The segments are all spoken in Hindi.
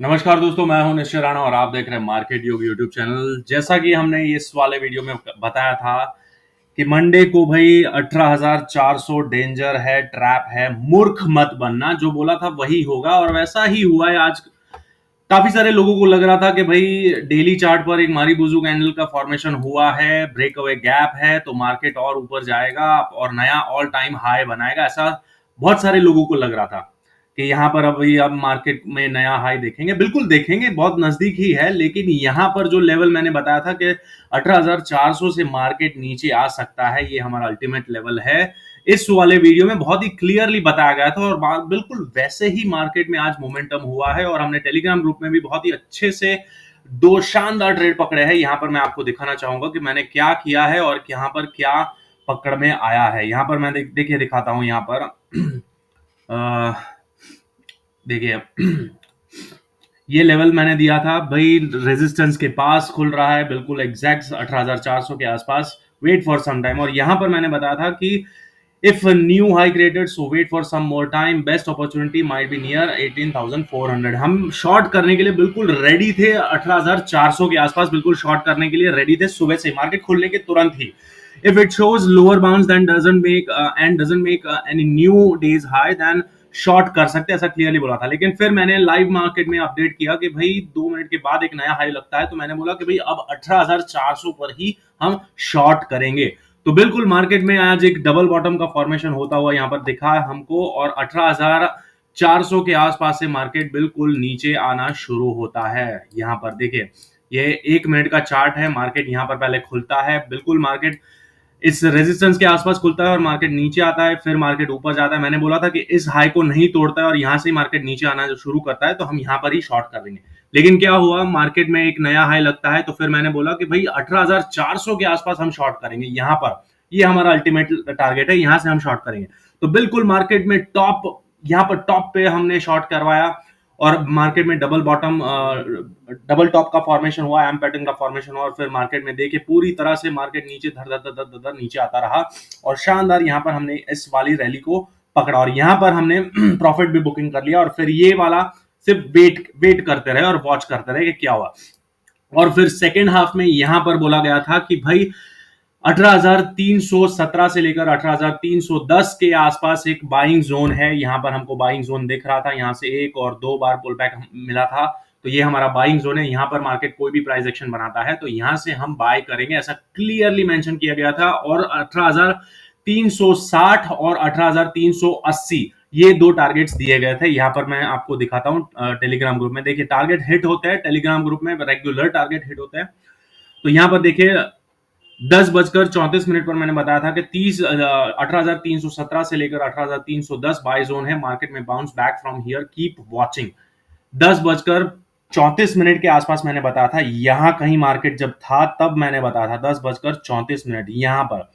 नमस्कार दोस्तों, मैं हूं निश्चय राणा और आप देख रहे हैं मार्केट योग यूट्यूब चैनल। जैसा कि हमने इस वाले वीडियो में बताया था कि मंडे को भाई 18,400 डेंजर है, ट्रैप है, मूर्ख मत बनना। जो बोला था वही होगा और वैसा ही हुआ है। आज काफी सारे लोगों को लग रहा था कि भाई डेली चार्ट पर एक मारीबुजू कैंडल का फॉर्मेशन हुआ है, ब्रेकअवे गैप है, तो मार्केट और ऊपर जाएगा और नया ऑल टाइम हाई बनाएगा। ऐसा बहुत सारे लोगों को लग रहा था कि यहाँ पर अभी अब मार्केट में नया हाई देखेंगे। बिल्कुल देखेंगे, बहुत नजदीक ही है, लेकिन यहाँ पर जो लेवल मैंने बताया था कि 18,400 से मार्केट नीचे आ सकता है, ये हमारा अल्टीमेट लेवल है। इस वाले वीडियो में बहुत ही क्लियरली बताया गया था और बात बिल्कुल वैसे ही मार्केट में आज मोमेंटम हुआ है। और हमने टेलीग्राम ग्रुप में भी बहुत ही अच्छे से दो शानदार ट्रेड पकड़े हैं। यहाँ पर मैं आपको दिखाना चाहूंगा कि मैंने क्या किया है और यहाँ पर क्या पकड़ में आया है। यहाँ पर मैं देखिए दिखाता हूँ। यहाँ पर देखिए ये लेवल मैंने दिया था भाई, रेजिस्टेंस के पास खुल रहा है, बिल्कुल एग्जैक्ट 18,400 के आसपास। Wait for some time. और यहां पर मैंने बताया था कि if new high created so wait for some more time, best opportunity might be near 18,400। हम शॉर्ट करने के लिए बिल्कुल रेडी थे, 18,400 के आसपास बिल्कुल शॉर्ट करने के लिए रेडी थे सुबह से, मार्केट खुलने के तुरंत ही। if it shows lower bounds then doesn't make any new days high, then short कर सकते हैं, ऐसा क्लियरली बोला था। लेकिन फिर मैंने लाइव मार्केट में अपडेट किया कि भाई 2 मिनट के बाद एक नया हाई लगता है, तो मैंने बोला कि भाई अब 18,400 पर ही हम शॉर्ट करेंगे। तो बिल्कुल मार्केट में आज एक डबल बॉटम का फॉर्मेशन होता हुआ यहाँ पर दिखा हमको और 18,400 के आसपास से मार्केट बिल्कुल नीचे आना शुरू होता है। यहाँ पर देखिए, ये 1 मिनट का चार्ट है। मार्केट यहाँ पर पहले खुलता है, बिल्कुल मार्केट इस रेजिस्टेंस के आसपास खुलता है और मार्केट नीचे आता है, फिर मार्केट ऊपर जाता है। मैंने बोला था कि इस हाई को नहीं तोड़ता है और यहां से ही मार्केट नीचे आना जो शुरू करता है, तो हम यहां पर ही शॉर्ट कर देंगे। लेकिन क्या हुआ, मार्केट में एक नया हाई लगता है, तो फिर मैंने बोला कि भाई 18,400 के आसपास हम शॉर्ट करेंगे। यहां पर ये हमारा अल्टीमेट टारगेट है, यहां से हम शॉर्ट करेंगे। तो बिल्कुल मार्केट में टॉप, यहां पर टॉप पे हमने शॉर्ट करवाया और मार्केट में डबल टॉप का फॉर्मेशन हुआ, एम पैटर्न का फॉर्मेशन हुआ और फिर मार्केट में देखिए पूरी तरह से मार्केट नीचे धर धर धर धर धर नीचे आता रहा और शानदार यहाँ पर हमने इस वाली रैली को पकड़ा और यहाँ पर हमने प्रॉफिट भी बुकिंग कर लिया और फिर ये वाला सिर्फ वेट करते रहे और वॉच करते रहे कि क्या हुआ। और फिर सेकेंड हाफ में यहां पर बोला गया था कि भाई 18,317 से लेकर 18,310 के आसपास एक बाइंग जोन है। यहां पर हमको बाइंग जोन दिख रहा था, यहां से एक और दो बार पुल बैक मिला था, तो ये हमारा बाइंग जोन है। यहां पर मार्केट कोई भी प्राइस एक्शन बनाता है तो यहां से हम बाय करेंगे, ऐसा क्लियरली मेंशन किया गया था। और 18,360 और 18,380 ये दो टारगेट्स दिए गए थे। यहां पर मैं आपको दिखाता हूं टेलीग्राम ग्रुप में। देखिए टारगेट हिट होते हैं टेलीग्राम ग्रुप में, रेगुलर टारगेट हिट होते हैं। तो यहां पर देखिए 10:34 पर मैंने बताया था कि 18,317 से लेकर 18,310 बाय जोन है। मार्केट में bounce back from here, keep watching. 10:34 के आसपास मैंने बताया था, यहां कहीं मार्केट जब था तब मैंने बताया था 10:34 यहां पर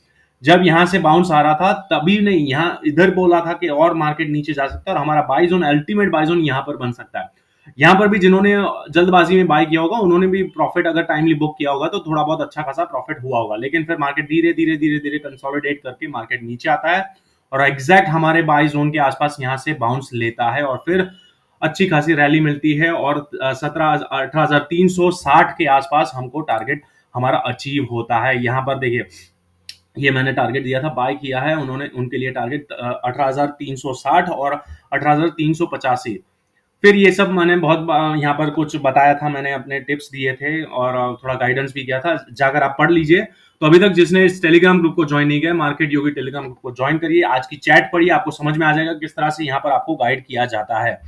जब यहां से बाउंस आ रहा था तभी नहीं, यहां इधर बोला था कि और मार्केट नीचे जा सकता है और हमारा buy zone, ultimate buy zone यहां पर बन सकता है। यहाँ पर भी जिन्होंने जल्दबाजी में बाय किया होगा उन्होंने भी प्रॉफिट अगर टाइमली बुक किया होगा तो थोड़ा बहुत अच्छा खासा प्रॉफिट हुआ होगा। लेकिन फिर मार्केट धीरे धीरे धीरे धीरे कंसोलिडेट करके मार्केट नीचे आता है और एग्जैक्ट हमारे बाय जोन के आसपास यहाँ से बाउंस लेता है और फिर अच्छी खासी रैली मिलती है और 18,360 के आसपास हमको टारगेट हमारा अचीव होता है। यहाँ पर देखिए ये मैंने टारगेट दिया था, बाय किया है उन्होंने, उनके लिए टारगेट 18,360 और 18,385। फिर ये सब मैंने बहुत यहाँ पर कुछ बताया था, मैंने अपने टिप्स दिए थे और थोड़ा गाइडेंस भी किया था, जाकर आप पढ़ लीजिए। तो अभी तक जिसने इस टेलीग्राम ग्रुप को ज्वाइन नहीं किया, मार्केट योगी टेलीग्राम ग्रुप को ज्वाइन करिए, आज की चैट पढ़िए, आपको समझ में आ जाएगा किस तरह से यहाँ पर आपको गाइड किया जाता है।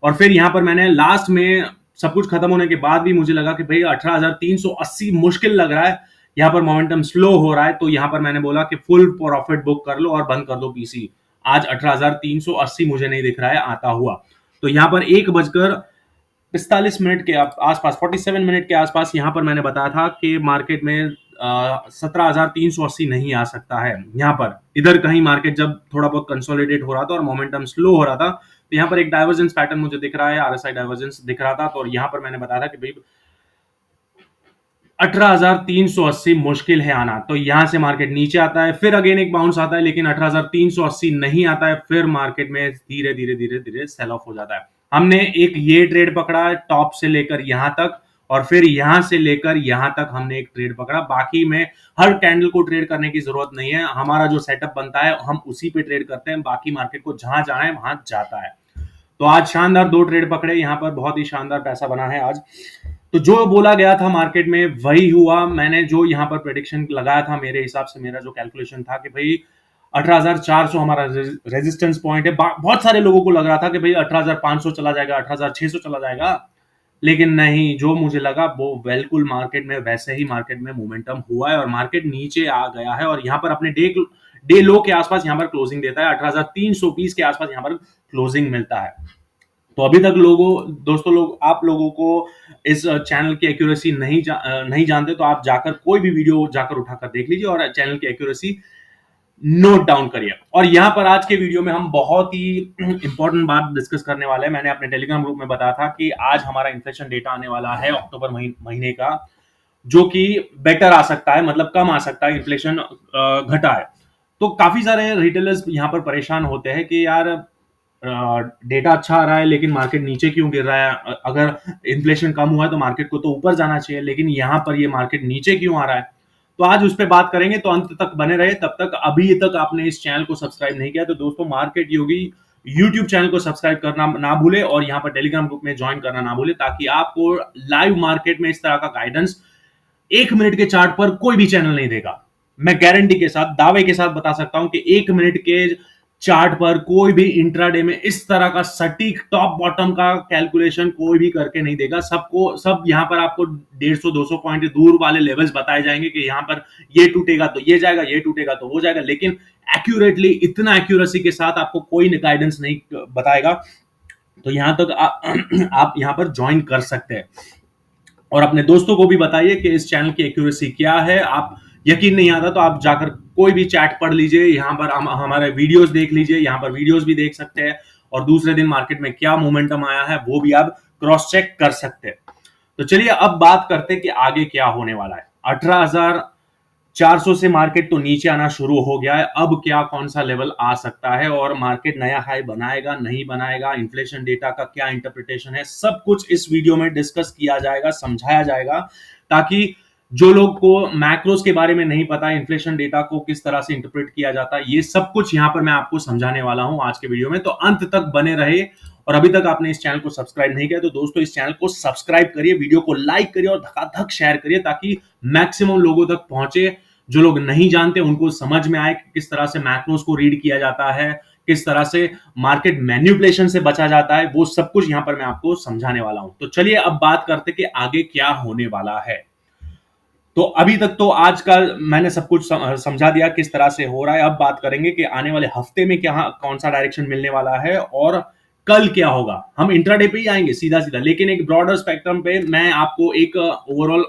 और फिर यहाँ पर मैंने लास्ट में सब कुछ खत्म होने के बाद भी मुझे लगा कि भाई 18,380 मुश्किल लग रहा है, यहाँ पर मोमेंटम स्लो हो रहा है, तो यहाँ पर मैंने बोला कि फुल प्रॉफिट बुक कर लो और बंद कर दो पीसी। आज 18,380 मुझे नहीं दिख रहा है आता हुआ। तो यहाँ पर 1:45 के आसपास, 47 मिनट के आसपास यहाँ पर मैंने बताया था कि मार्केट में 17,380 नहीं आ सकता है। यहाँ पर इधर कहीं मार्केट जब थोड़ा बहुत कंसोलिडेट हो रहा था और मोमेंटम स्लो हो रहा था, तो यहाँ पर एक डाइवर्जेंस पैटर्न मुझे दिख रहा है, आरएसआई डाइवर्जेंस दिख रहा था। तो यहाँ पर मैंने बताया था कि भाई 18,380 मुश्किल है आना, तो यहां से मार्केट नीचे आता है, फिर अगेन एक बाउंस आता है, लेकिन 18,380 नहीं आता है, फिर मार्केट में धीरे धीरे धीरे धीरे सेल ऑफ हो जाता है। हमने एक ये ट्रेड पकड़ा टॉप से लेकर यहां तक, और फिर यहां से लेकर यहां तक हमने एक ट्रेड पकड़ा। बाकी में हर कैंडल को ट्रेड करने की जरूरत नहीं है, हमारा जो सेटअप बनता है हम उसी पे ट्रेड करते हैं, बाकी मार्केट को जहां जाना है वहां जाता है। तो आज शानदार 2 ट्रेड पकड़े, यहाँ पर बहुत ही शानदार पैसा बना है आज। तो जो बोला गया था मार्केट में वही हुआ। मैंने जो यहाँ पर प्रेडिक्शन लगाया था, मेरे हिसाब से मेरा जो कैलकुलेशन था कि भाई 18,400 हमारा रेजिस्टेंस पॉइंट है। बहुत सारे लोगों को लग रहा था कि भाई 18,500 चला जाएगा, 18,600 चला जाएगा, लेकिन नहीं, जो मुझे लगा वो बिल्कुल मार्केट में वैसे ही मार्केट में मोमेंटम हुआ है और मार्केट नीचे आ गया है और यहाँ पर अपने डे लो के आसपास यहाँ पर क्लोजिंग देता है। 18,320 के आसपास यहाँ पर क्लोजिंग मिलता है। तो अभी तक दोस्तों लोग, आप लोगों को इस चैनल की एक्यूरेसी नहीं जानते तो आप जाकर कोई भी वीडियो जाकर उठाकर देख लीजिए और चैनल की एक्यूरेसी नोट डाउन करिए। और यहाँ पर आज के वीडियो में हम बहुत ही इंपॉर्टेंट बात डिस्कस करने वाले हैं। मैंने अपने टेलीग्राम ग्रुप में बताया था कि आज हमारा इन्फ्लेशन डेटा आने वाला है अक्टूबर महीने का, जो कि बेटर आ सकता है, मतलब कम आ सकता है, इन्फ्लेशन घटा है। तो काफी सारे रिटेलर्स यहाँ पर परेशान होते हैं कि यार डेटा अच्छा आ रहा है लेकिन मार्केट नीचे क्यों गिर रहा है, अगर इन्फ्लेशन कम हुआ है तो मार्केट को तो ऊपर जाना चाहिए, लेकिन यहाँ पर ये मार्केट नीचे क्यों आ रहा है। तो आज उस पर बात करेंगे, तो अंत तक बने रहे। तब तक अभी तक आपने इस चैनल को सब्सक्राइब नहीं किया तो दोस्तों मार्केट योगी यूट्यूब चैनल को सब्सक्राइब करना ना भूले और यहाँ पर टेलीग्राम ग्रुप में ज्वाइन करना ना भूले, ताकि आपको लाइव मार्केट में इस तरह का गाइडेंस 1 मिनट के चार्ट पर कोई भी चैनल नहीं देगा। मैं गारंटी के साथ, दावे के साथ बता सकता हूं कि 1 मिनट के चार्ट पर कोई भी इंट्राडे में इस तरह का सटीक टॉप बॉटम का कैलकुलेशन कोई भी करके नहीं देगा। सब यहां पर आपको 150-200 पॉइंट दूर वाले लेवल्स बताए जाएंगे कि यहां पर ये टूटेगा तो ये जाएगा, ये टूटेगा तो वो जाएगा, लेकिन एक्यूरेटली इतना एक्यूरेसी के साथ आपको कोई गाइडेंस नहीं बताएगा। तो यहां तक आप यहां पर ज्वाइन कर सकते हैं और अपने दोस्तों को भी बताइए कि इस चैनल की एक्यूरेसी क्या है। आप यकीन नहीं आता तो आप जाकर कोई भी चैट पढ़ लीजिए, यहाँ पर हमारे वीडियोस देख लीजिए, यहाँ पर वीडियोस भी देख सकते हैं और दूसरे दिन मार्केट में क्या मोमेंटम आया है वो भी आप क्रॉस चेक कर सकते हैं। तो चलिए अब बात करते हैं कि आगे क्या होने वाला है। 18,400 से मार्केट तो नीचे आना शुरू हो गया है, अब क्या कौन सा लेवल आ सकता है और मार्केट नया हाई बनाएगा नहीं बनाएगा, इन्फ्लेशन डेटा का क्या इंटरप्रिटेशन है, सब कुछ इस वीडियो में डिस्कस किया जाएगा, समझाया जाएगा, ताकि जो लोग को मैक्रोस के बारे में नहीं पता, इन्फ्लेशन डेटा को किस तरह से इंटरप्रेट किया जाता है, ये सब कुछ यहां पर मैं आपको समझाने वाला हूं आज के वीडियो में। तो अंत तक बने रहे और अभी तक आपने इस चैनल को सब्सक्राइब नहीं किया तो दोस्तों इस चैनल को सब्सक्राइब करिए, वीडियो को लाइक करिए और धकाधक शेयर करिए, ताकि मैक्सिमम लोगों तक पहुंचे। जो लोग नहीं जानते उनको समझ में आए कि किस तरह से मैक्रोस को रीड किया जाता है, किस तरह से मार्केट मैन्युपुलेशन से बचा जाता है, वो सब कुछ यहां पर मैं आपको समझाने वाला हूं। तो चलिए अब बात करते कि आगे क्या होने वाला है। तो अभी तक तो आज का मैंने सब कुछ समझा दिया किस तरह से हो रहा है। अब बात करेंगे कि आने वाले हफ्ते में क्या कौन सा डायरेक्शन मिलने वाला है और कल क्या होगा। हम इंट्राडे पे ही आएंगे सीधा सीधा, लेकिन एक ब्रॉडर स्पेक्ट्रम पे मैं आपको एक ओवरऑल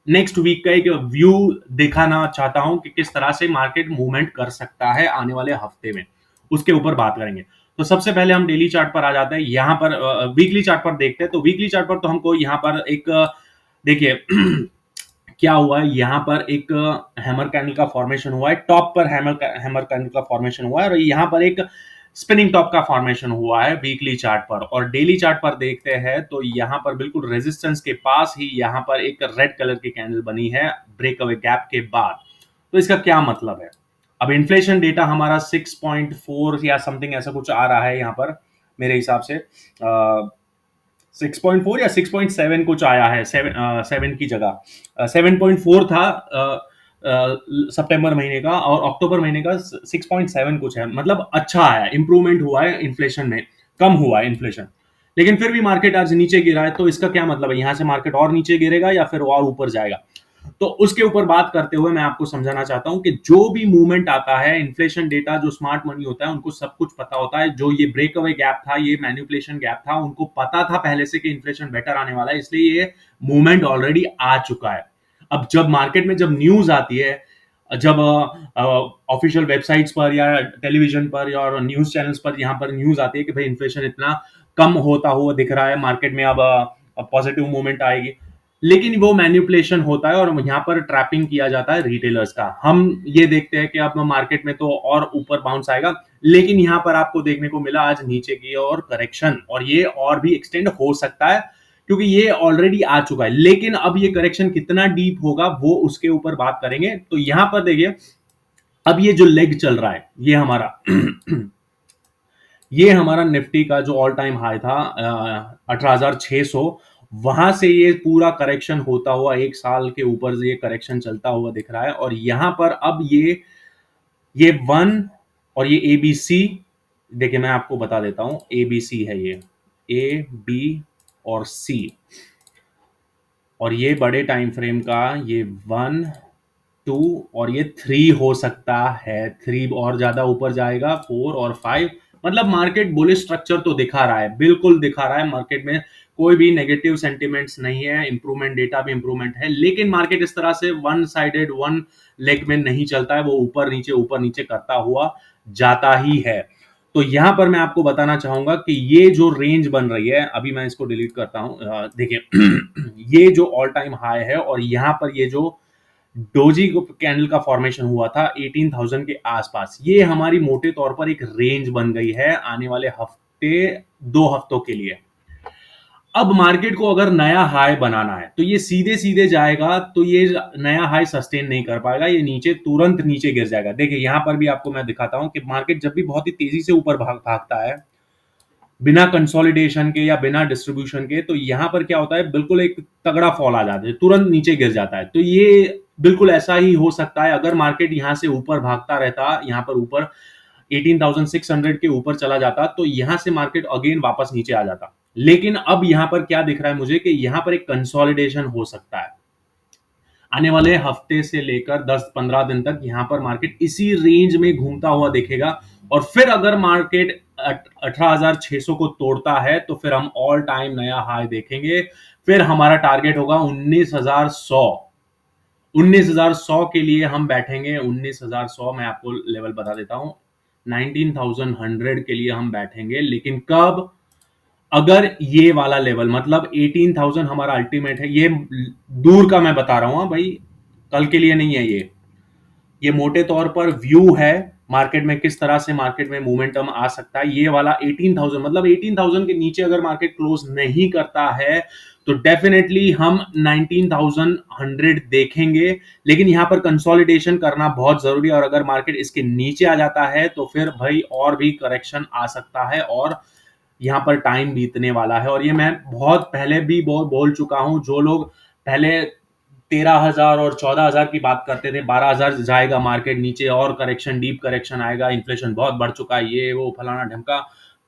नेक्स्ट वीक का एक व्यू दिखाना चाहता हूं कि किस तरह से मार्केट मूवमेंट कर सकता है आने वाले हफ्ते में, उसके ऊपर बात करेंगे। तो सबसे पहले हम डेली चार्ट पर आ जाते हैं, यहाँ पर वीकली चार्ट पर देखते हैं। तो वीकली चार्ट पर तो हमको यहाँ पर एक देखिए क्या हुआ है, यहाँ पर एक हैमर कैंडल का फॉर्मेशन हुआ है, टॉप पर हैमर कैंडल का फॉर्मेशन हुआ है और यहाँ पर एक स्पिनिंग टॉप का फॉर्मेशन हुआ है वीकली चार्ट पर। और डेली चार्ट पर देखते हैं तो यहाँ पर बिल्कुल रेजिस्टेंस के पास ही यहाँ पर एक रेड कलर की कैंडल बनी है ब्रेक अवे गैप के बाद। तो इसका क्या मतलब है, अब इन्फ्लेशन डेटा हमारा 6.4 या समथिंग ऐसा कुछ आ रहा है यहाँ पर, मेरे हिसाब से 6.4 या 6.7 कुछ आया है, 7 की जगह 7.4 था सितंबर महीने का और अक्टूबर महीने का 6.7 कुछ है, मतलब अच्छा आया, इंप्रूवमेंट हुआ है इन्फ्लेशन में, कम हुआ है इन्फ्लेशन। लेकिन फिर भी मार्केट आज नीचे गिरा है, तो इसका क्या मतलब है, यहां से मार्केट और नीचे गिरेगा या फिर और ऊपर जाएगा। तो उसके ऊपर बात करते हुए मैं आपको समझाना चाहता हूं कि जो भी मूवमेंट आता है, इन्फ्लेशन डेटा, जो स्मार्ट मनी होता है उनको सब कुछ पता होता है। जो ये ब्रेक अवे गैप था, ये मैनिपुलेशन गैप था, उनको पता था पहले से कि इन्फ्लेशन बेटर आने वाला है, इसलिए ये मूवमेंट ऑलरेडी आ चुका है। अब जब मार्केट में जब न्यूज आती है, जब ऑफिशियल वेबसाइट्स पर या टेलीविजन पर या न्यूज चैनल्स पर यहाँ पर न्यूज आती है कि भाई इन्फ्लेशन इतना कम होता हुआ दिख रहा है, मार्केट में अब पॉजिटिव मूवमेंट आएगी, लेकिन वो मैनिपुलेशन होता है और यहाँ पर ट्रैपिंग किया जाता है रिटेलर्स का। हम ये देखते हैं कि अब मार्केट में तो और ऊपर बाउंस आएगा, लेकिन यहाँ पर आपको देखने को मिला आज नीचे की और करेक्शन, और ये और भी एक्सटेंड हो सकता है क्योंकि ये ऑलरेडी आ चुका है। लेकिन अब ये करेक्शन कितना डीप होगा वो उसके ऊपर बात करेंगे। तो यहां पर देखिए, अब ये जो लेग चल रहा है ये हमारा ये हमारा निफ्टी का जो ऑल टाइम हाई था 18,600, वहां से ये पूरा करेक्शन होता हुआ एक साल के ऊपर से ये करेक्शन चलता हुआ दिख रहा है। और यहां पर अब ये वन और ये ए बी सी, देखिए मैं आपको बता देता हूं, ए बी सी है, ये ए बी और सी, और ये बड़े टाइम फ्रेम का ये वन टू और ये थ्री हो सकता है, थ्री और ज्यादा ऊपर जाएगा, फोर और फाइव। मतलब मार्केट बुलिश स्ट्रक्चर तो दिखा रहा है, बिल्कुल दिखा रहा है। मार्केट में कोई भी नेगेटिव सेंटिमेंट्स नहीं है, इंप्रूवमेंट डेटा भी इंप्रूवमेंट है, लेकिन मार्केट इस तरह से वन साइडेड वन लेग में नहीं चलता है, वो ऊपर नीचे करता हुआ जाता ही है। तो यहां पर मैं आपको बताना चाहूंगा कि ये जो रेंज बन रही है, अभी मैं इसको डिलीट करता हूं, देखिए ये जो ऑल टाइम हाई है और यहां पर ये जो डोजी कैंडल का फॉर्मेशन हुआ था 18,000 के आसपास, ये हमारी मोटे तौर पर एक रेंज बन गई है आने वाले हफ्ते 2 हफ्तों के लिए। अब मार्केट को अगर नया हाई बनाना है तो ये सीधे सीधे जाएगा, तो ये नया हाई सस्टेन नहीं कर पाएगा, ये नीचे तुरंत नीचे गिर जाएगा। देखिए यहां पर भी आपको मैं दिखाता हूं कि मार्केट जब भी बहुत ही तेजी से ऊपर भागता है बिना कंसोलिडेशन के या बिना डिस्ट्रीब्यूशन के, तो यहां पर क्या होता है, बिल्कुल एक तगड़ा फॉल आ जाता है, तुरंत नीचे गिर जाता है। तो ये बिल्कुल ऐसा ही हो सकता है अगर मार्केट यहां से ऊपर भागता रहता, यहां पर ऊपर 18,600 के ऊपर चला जाता, तो यहां से मार्केट अगेन वापस नीचे आ जाता। लेकिन अब यहां पर क्या दिख रहा है मुझे कि यहां पर एक कंसोलिडेशन हो सकता है आने वाले हफ्ते से लेकर 10-15 दिन तक। यहां पर मार्केट इसी रेंज में घूमता हुआ दिखेगा, और फिर अगर मार्केट 18,600 को तोड़ता है तो फिर हम ऑल टाइम नया हाई देखेंगे। फिर हमारा टारगेट होगा 19,100। 19,100 के लिए हम बैठेंगे। 19,100 मैं आपको लेवल बता देता हूं, 19,100 के लिए हम बैठेंगे। लेकिन कब? अगर ये वाला लेवल, मतलब 18,000 हमारा अल्टीमेट है, ये दूर का मैं बता रहा हूं भाई, कल के लिए नहीं है। ये मोटे तौर पर व्यू है मार्केट में, किस तरह से मार्केट में मोमेंटम आ सकता है। ये वाला 18,000, मतलब 18,000 के नीचे अगर मार्केट क्लोज नहीं करता है तो डेफिनेटली हम 19,100 देखेंगे। लेकिन यहां पर कंसोलिडेशन करना बहुत जरूरी है, और अगर मार्केट इसके नीचे आ जाता है तो फिर भाई और भी करेक्शन आ सकता है, और यहाँ पर टाइम बीतने वाला है। और ये मैं बहुत पहले भी बोल चुका हूं। जो लोग पहले 13,000 और 14,000 की बात करते थे, 12,000 जाएगा मार्केट नीचे और करेक्शन, डीप करेक्शन आएगा, इन्फ्लेशन बहुत बढ़ चुका है, ये वो फलाना ढमका,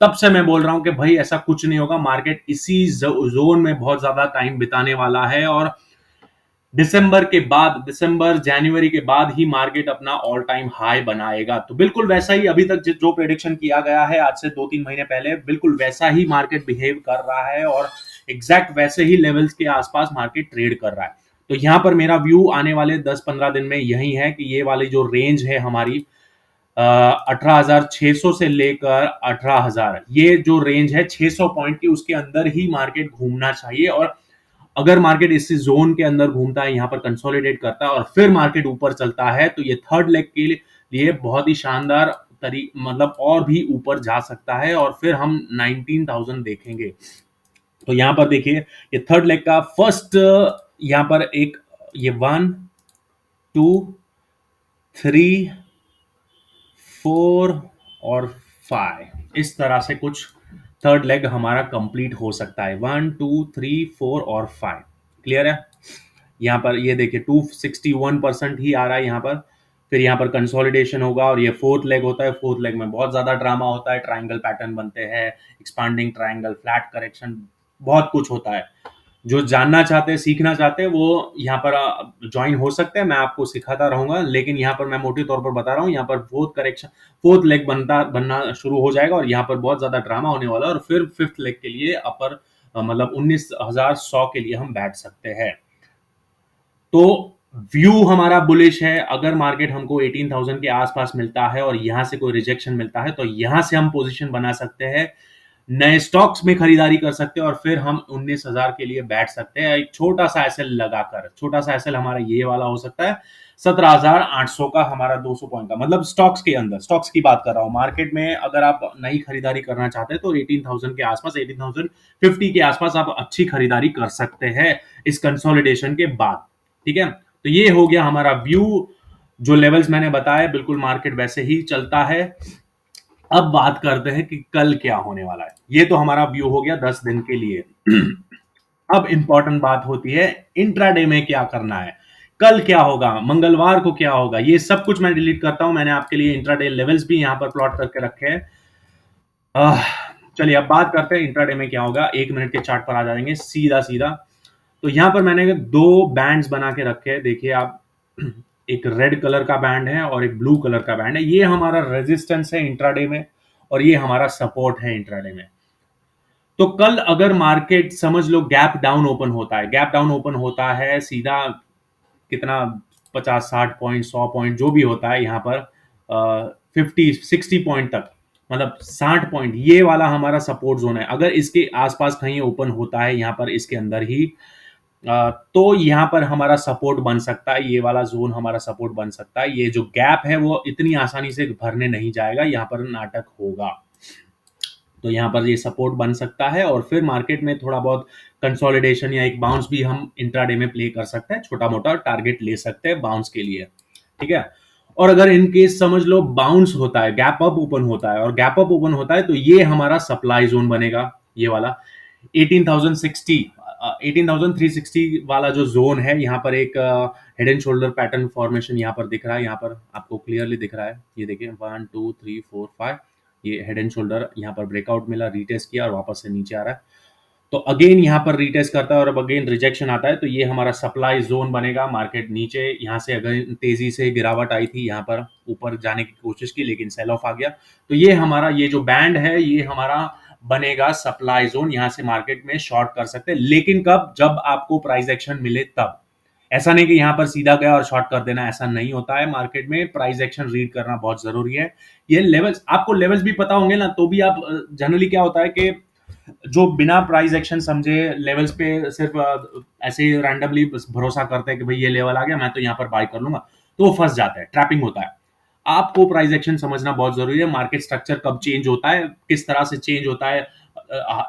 तब से मैं बोल रहा हूं कि भाई ऐसा कुछ नहीं होगा। मार्केट इसी जोन में बहुत ज्यादा टाइम बिताने वाला है, और दिसंबर जनवरी के बाद ही मार्केट अपना ऑल टाइम हाई बनाएगा। तो बिल्कुल वैसा ही अभी तक जो प्रेडिक्शन किया गया है आज से 2-3 महीने पहले, बिल्कुल वैसा ही मार्केट बिहेव कर रहा है, और एग्जैक्ट वैसे ही लेवल्स के आसपास मार्केट ट्रेड कर रहा है। तो यहां पर मेरा व्यू आने वाले 10-15 दिन में यही है कि ये वाली जो रेंज है हमारी 18,600 से लेकर 18,000, ये जो रेंज है 600 पॉइंट की, उसके अंदर ही मार्केट घूमना चाहिए। और अगर मार्केट इस जोन के अंदर घूमता है, यहां पर कंसोलिडेट करता है और फिर मार्केट ऊपर चलता है, तो ये थर्ड लेग के लिए बहुत ही शानदार मतलब और भी ऊपर जा सकता है, और फिर हम 19,000 देखेंगे। तो यहां पर देखिए, ये थर्ड लेग का फर्स्ट, यहां पर एक ये 1 2 3 4 और 5, इस तरह से कुछ थर्ड लेग हमारा कंप्लीट हो सकता है। 1 2 3 4 और 5, क्लियर है। यहाँ पर ये देखिए 261% ही आ रहा है यहाँ पर। फिर यहाँ पर कंसोलिडेशन होगा, और ये फोर्थ लेग होता है। फोर्थ लेग में बहुत ज्यादा ड्रामा होता है, ट्राइंगल पैटर्न बनते हैं, एक्सपांडिंग ट्राइंगल, फ्लैट करेक्शन, बहुत कुछ होता है। जो जानना चाहते हैं, सीखना चाहते हैं, वो यहाँ पर ज्वाइन हो सकते हैं, मैं आपको सिखाता रहूंगा। लेकिन यहाँ पर मैं मोटे तौर पर बता रहा हूँ, यहाँ पर फोर्थ लेग बनना शुरू हो जाएगा, और यहाँ पर बहुत ज्यादा ड्रामा होने वाला है। और फिर फिफ्थ लेग के लिए अपर मतलब 19,100 के लिए हम बैठ सकते हैं। तो व्यू हमारा बुलिश है। अगर मार्केट हमको 18,000 के आसपास मिलता है और यहां से कोई रिजेक्शन मिलता है, तो यहां से हम पोजीशन बना सकते हैं नए स्टॉक्स में खरीदारी कर सकते हैं और फिर हम 19,000 के लिए बैठ सकते हैं एक छोटा सा एसएल लगाकर। छोटा सा एसएल हमारा ये वाला हो सकता है 17,800 का, हमारा 200 पॉइंट का, मतलब स्टॉक्स के अंदर, स्टॉक्स की बात कर रहा हूँ। मार्केट में अगर आप नई खरीदारी करना चाहते हैं तो 18,000 के आसपास, 18,050 के आसपास आप अच्छी खरीदारी कर सकते हैं इस कंसोलिडेशन के बाद। ठीक है, तो ये हो गया हमारा व्यू। जो लेवल्स मैंने बताया बिल्कुल मार्केट वैसे ही चलता है। अब बात करते हैं कि कल क्या होने वाला है। ये तो हमारा व्यू हो गया 10 दिन के लिए। अब इंपॉर्टेंट बात होती है इंट्राडे में क्या करना है, कल क्या होगा, मंगलवार को क्या होगा। ये सब कुछ मैं डिलीट करता हूं। मैंने आपके लिए इंट्राडे लेवल्स भी यहां पर प्लॉट करके रखे हैं। आह, चलिए अब बात करते हैं इंट्राडे में क्या होगा। 1 मिनट के चार्ट पर आ जाएंगे सीधा सीधा। तो यहां पर मैंने दो बैंड्स बना के रखे हैं, देखिए आप। एक रेड कलर का बैंड है और एक ब्लू कलर का बैंड है। ये हमारा रेजिस्टेंस है इंट्राडे में और ये हमारा सपोर्ट है इंट्राडे में। तो कल अगर मार्केट समझ लो गैप डाउन ओपन होता है, गैप डाउन ओपन होता है सीधा कितना, 50-60 पॉइंट, 100 पॉइंट जो भी होता है यहाँ पर, 50-60 पॉइंट तक, मतलब 60 पॉइंट, ये वाला हमारा सपोर्ट जोन है। अगर इसके आसपास कहीं ओपन होता है यहाँ पर इसके अंदर ही, तो यहाँ पर हमारा सपोर्ट बन सकता है। ये वाला जोन हमारा सपोर्ट बन सकता है। ये जो गैप है वो इतनी आसानी से भरने नहीं जाएगा, यहाँ पर नाटक होगा। तो यहाँ पर ये सपोर्ट बन सकता है और फिर मार्केट में थोड़ा बहुत कंसोलिडेशन या एक बाउंस भी हम इंट्राडे में प्ले कर सकते हैं। छोटा मोटा टारगेट ले सकते हैं बाउंस के लिए। ठीक है, और अगर इन केस समझ लो बाउंस होता है, गैप अप ओपन होता है, और गैप अप ओपन होता है तो ये हमारा सप्लाई जोन बनेगा। ये वाला 18,060, 18,360 वाला जो जोन है, यहाँ पर एक head and shoulder pattern formation यहाँ पर दिख रहा है। यहाँ पर आपको क्लियरली दिख रहा है, ये देखिए 1 2 3 4 5, ये हेड एंड शोल्डर यहाँ पर ब्रेकआउट मिला, रीटेस्ट किया और वापस से नीचे आ रहा है। तो अगेन यहाँ पर रीटेस्ट करता है और अब अगेन रिजेक्शन आता है, तो ये हमारा सप्लाई जोन बनेगा। मार्केट नीचे यहाँ से अगर तेजी से गिरावट आई थी, यहाँ पर ऊपर जाने की कोशिश की लेकिन सेल ऑफ आ गया। तो ये हमारा ये जो बैंड है ये हमारा बनेगा सप्लाई जोन। यहाँ से मार्केट में शॉर्ट कर सकते हैं, लेकिन कब, जब आपको प्राइस एक्शन मिले तब। ऐसा नहीं कि यहाँ पर सीधा गया और शॉर्ट कर देना, ऐसा नहीं होता है। मार्केट में प्राइस एक्शन रीड करना बहुत जरूरी है। ये लेवल्स, आपको लेवल्स भी पता होंगे ना, तो भी आप जनरली क्या होता है कि जो बिना प्राइस एक्शन समझे लेवल्स पे सिर्फ ऐसे ही रैंडमली भरोसा करते हैं कि भाई ये लेवल आ गया मैं तो यहाँ पर बाय कर लूंगा, तो वो फंस जाता है, ट्रैपिंग होता है। आपको प्राइस एक्शन समझना बहुत जरूरी है। मार्केट स्ट्रक्चर कब चेंज होता है, किस तरह से चेंज होता है,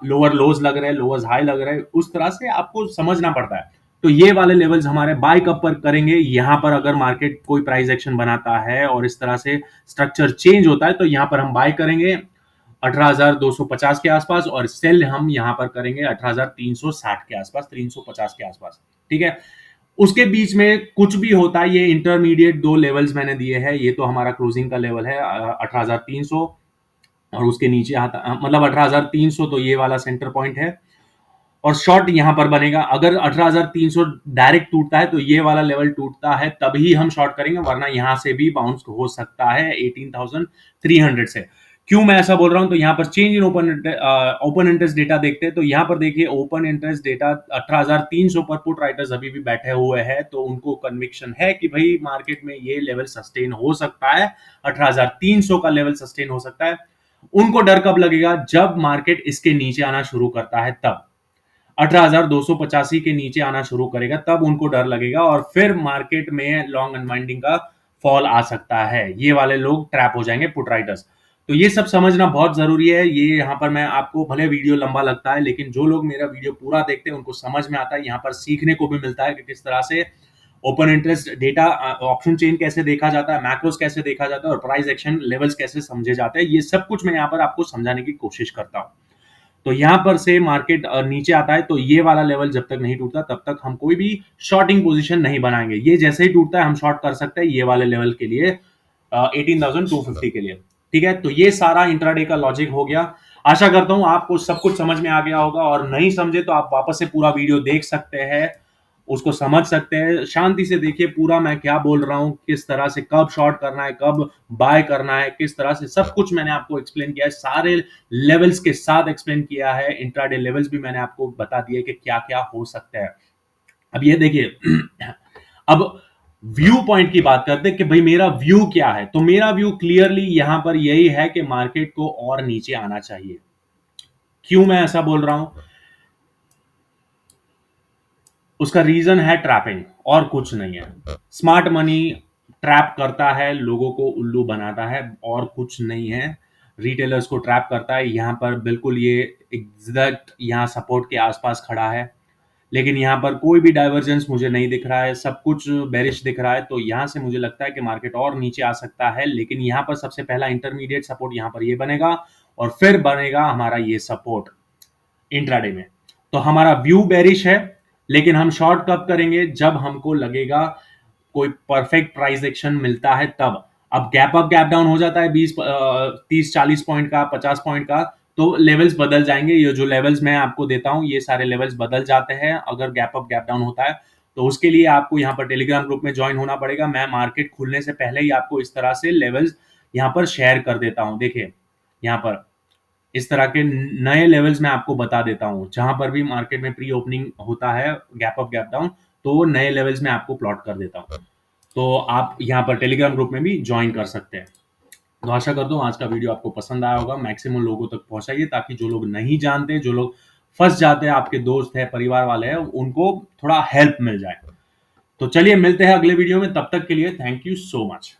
लोअर लोज लग रहे हैं, लोअर्स हाई लग रहे हैं, उस तरह से आपको समझना पड़ता है। तो ये वाले लेवल्स हमारे बाय कब पर करेंगे, यहाँ पर अगर मार्केट कोई प्राइस एक्शन बनाता है और इस तरह से स्ट्रक्चर चेंज होता है तो यहाँ पर हम बाय करेंगे 18,250 के आसपास और सेल हम यहां पर करेंगे 18,360 के आसपास, 350 के आसपास। ठीक है, उसके बीच में कुछ भी होता है, ये इंटरमीडिएट दो लेवल्स मैंने दिए हैं। ये तो हमारा क्लोजिंग का लेवल है 18,300 और उसके नीचे आता मतलब 18,300, तो ये वाला सेंटर पॉइंट है और शॉर्ट यहां पर बनेगा। अगर 18,300 डायरेक्ट टूटता है तो ये वाला लेवल टूटता है तभी हम शॉर्ट करेंगे, वरना यहां से भी बाउंस हो सकता है 18,300 से। क्यों मैं ऐसा बोल रहा हूं, तो यहां पर change in open interest data देखते हैं। तो यहां पर देखिए ओपन इंटरेस्ट डेटा 18,300 पर पुट राइटर्स अभी भी बैठे हुए हैं, तो उनको कन्विक्शन है कि भाई मार्केट में ये लेवल सस्टेन हो सकता है, 18,300 का लेवल सस्टेन हो सकता है। उनको डर कब लगेगा, जब मार्केट इसके नीचे आना शुरू करता है, तब 18,285 के नीचे आना शुरू करेगा तब उनको डर लगेगा और फिर मार्केट में लॉन्ग अनवाइंडिंग का फॉल आ सकता है। ये वाले लोग ट्रैप हो जाएंगे, पुट राइटर्स। तो ये सब समझना बहुत जरूरी है। ये यहाँ पर मैं आपको, भले वीडियो लंबा लगता है लेकिन जो लोग मेरा वीडियो पूरा देखते हैं उनको समझ में आता है। यहाँ पर सीखने को भी मिलता है कि किस तरह से open interest data, option chain कैसे देखा जाता है, मैक्रोस कैसे देखा जाता है और प्राइस एक्शन लेवल्स कैसे समझे जाते हैं। ये सब कुछ मैं यहाँ पर आपको समझाने की कोशिश करता हूँ। तो यहां पर से मार्केट नीचे आता है तो ये वाला लेवल जब तक नहीं टूटता तब तक हम कोई भी शॉर्टिंग पोजीशन नहीं बनाएंगे। ये जैसे ही टूटता है हम शॉर्ट कर सकते हैं ये वाले लेवल के लिए, 18,250 के लिए। ठीक है, तो ये सारा इंट्राडे का लॉजिक हो गया। आशा करता हूं आपको सब कुछ समझ में आ गया होगा, और नहीं समझे तो आप वापस से पूरा वीडियो देख सकते हैं, उसको समझ सकते हैं। शांति से देखिए पूरा मैं क्या बोल रहा हूं, किस तरह से कब शॉर्ट करना है, कब बाय करना है, किस तरह से, सब कुछ मैंने आपको एक्सप्लेन किया है। सारे लेवल्स के साथ एक्सप्लेन किया है। इंट्राडे लेवल्स भी मैंने आपको बता दिए कि क्या क्या हो सकता है। अब ये देखिए अब व्यू पॉइंट की बात करते हैं कि भाई मेरा व्यू क्या है। तो मेरा व्यू क्लियरली यहां पर यही है कि मार्केट को और नीचे आना चाहिए। क्यों मैं ऐसा बोल रहा हूं? उसका रीजन है ट्रैपिंग, और कुछ नहीं है। स्मार्ट मनी ट्रैप करता है, लोगों को उल्लू बनाता है, और कुछ नहीं है। रिटेलर्स को ट्रैप करता है। यहाँ पर बिल्कुल ये एग्जैक्ट यहाँ सपोर्ट के आसपास खड़ा है, लेकिन यहाँ पर कोई भी डाइवर्जेंस मुझे नहीं दिख रहा है, सब कुछ बेरिश दिख रहा है। तो यहाँ से मुझे लगता है कि मार्केट और नीचे आ सकता है, लेकिन यहाँ पर सबसे पहला इंटरमीडिएट सपोर्ट यहाँ पर ये बनेगा, और फिर बनेगा हमारा ये सपोर्ट इंट्राडे में। तो हमारा व्यू बेरिश है, लेकिन हम शॉर्ट कब करेंगे? जब हमको लगेगा कोई परफेक्ट प्राइस एक्शन मिलता है तब। अब गैप अप गैप डाउन हो जाता है 20 30 40 पॉइंट का, 50 पॉइंट का, तो लेवल्स बदल जाएंगे। ये जो लेवल्स मैं आपको देता हूं, ये सारे लेवल्स बदल जाते हैं अगर गैप अप गैप डाउन होता है। तो उसके लिए आपको यहाँ पर टेलीग्राम ग्रुप में ज्वाइन होना पड़ेगा। मैं मार्केट खुलने से पहले ही आपको इस तरह से लेवल्स यहाँ पर शेयर कर देता हूँ। देखिए यहाँ पर इस तरह के नए लेवल्स मैं आपको बता देता हूँ, जहां पर भी मार्केट में प्री ओपनिंग होता है गैप अप गैप डाउन, तो वो नए लेवल्स में आपको प्लॉट कर देता हूँ। तो आप यहाँ पर टेलीग्राम ग्रुप में भी ज्वाइन कर सकते हैं। तो आशा करता हूँ आज का वीडियो आपको पसंद आया होगा। मैक्सिमम लोगों तक पहुंचाइए, ताकि जो लोग नहीं जानते, जो लोग फंस जाते हैं, आपके दोस्त है, परिवार वाले हैं, उनको थोड़ा हेल्प मिल जाए। तो चलिए मिलते हैं अगले वीडियो में, तब तक के लिए थैंक यू सो मच।